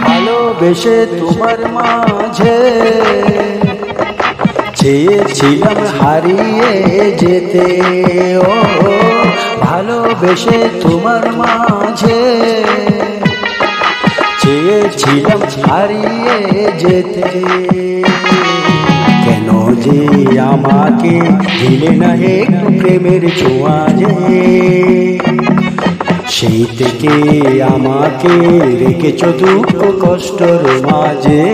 ভালোবেসে তোমার মাঝে চেয়েছিলাম হারিয়ে যেতে, ও ভালোবেসে তোমার মাঝে চেয়েছিলাম হারিয়ে যেতে। কেন যে আমাকে দিলে না একটু প্রেমের ছোঁয়া যে, সেই থেকে আমাকে রেখেছ দুঃখ কষ্টর মাঝে।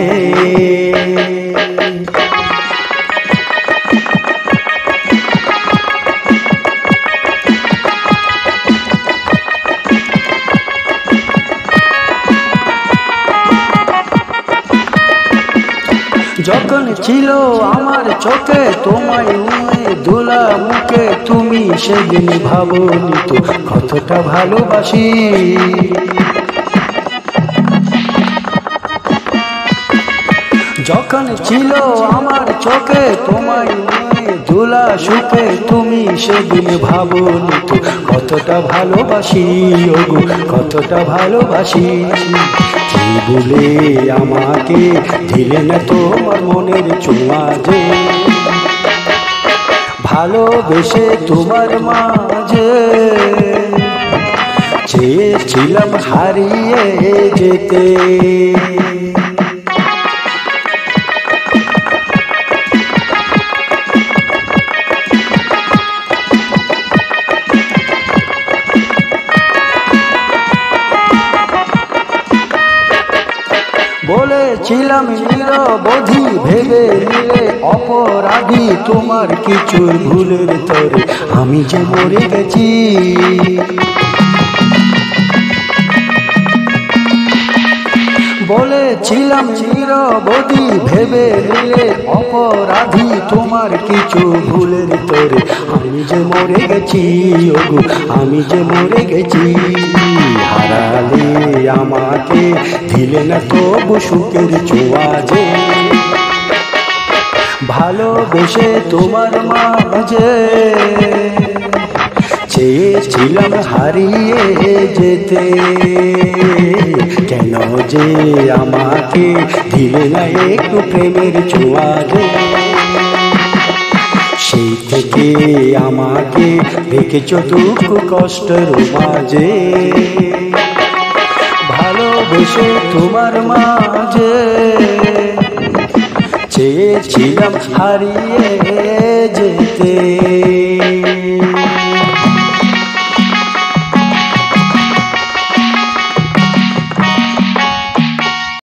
যখন ছিল আমার চোখে তোমায় ধুলা মুখে, তুমি সেদিন ভাবনি তো কতটা ভালোবাসি। যখন ছিল আমার চোখে তোমায় ধুলা সুখে, তুমি সেদিন ভাবনি তো কতটা ভালোবাসি, ওগো কতটা ভালোবাসি। কি বলে আমাকে দিলে না তোমার মনের ছোঁয়া যে, ভালোবেসে তোমার মাঝে চেয়েছিলাম হারিয়ে যেতে। বলেছিলাম নিরবধি, ভেবে নিলে অপরাধী, তোমার কিছু ভুলের তরে আমি যে মরে গেছি। বলেছিলাম নিরবধি, ভেবে নিলে অপরাধী, তোমার কিছু ভুলের তরে আমি যে মরে গেছি, ওগো আমি যে মরে গেছি। হারালে আমাকে দিলে না তবু সুখের ছোঁয়া যে, ভালোবেসে তোমার মাঝে চেয়েছিলাম হারিয়ে যেতে। কেন যে আমাকে দিলে না একটু প্রেমের ছোঁয়া যে, সেই থেকে আমাকে রেখেছ দুঃখ কষ্টের মাঝে। ভালোবেসে তোমার মাঝে চেয়েছিলাম হারিয়ে যেতে।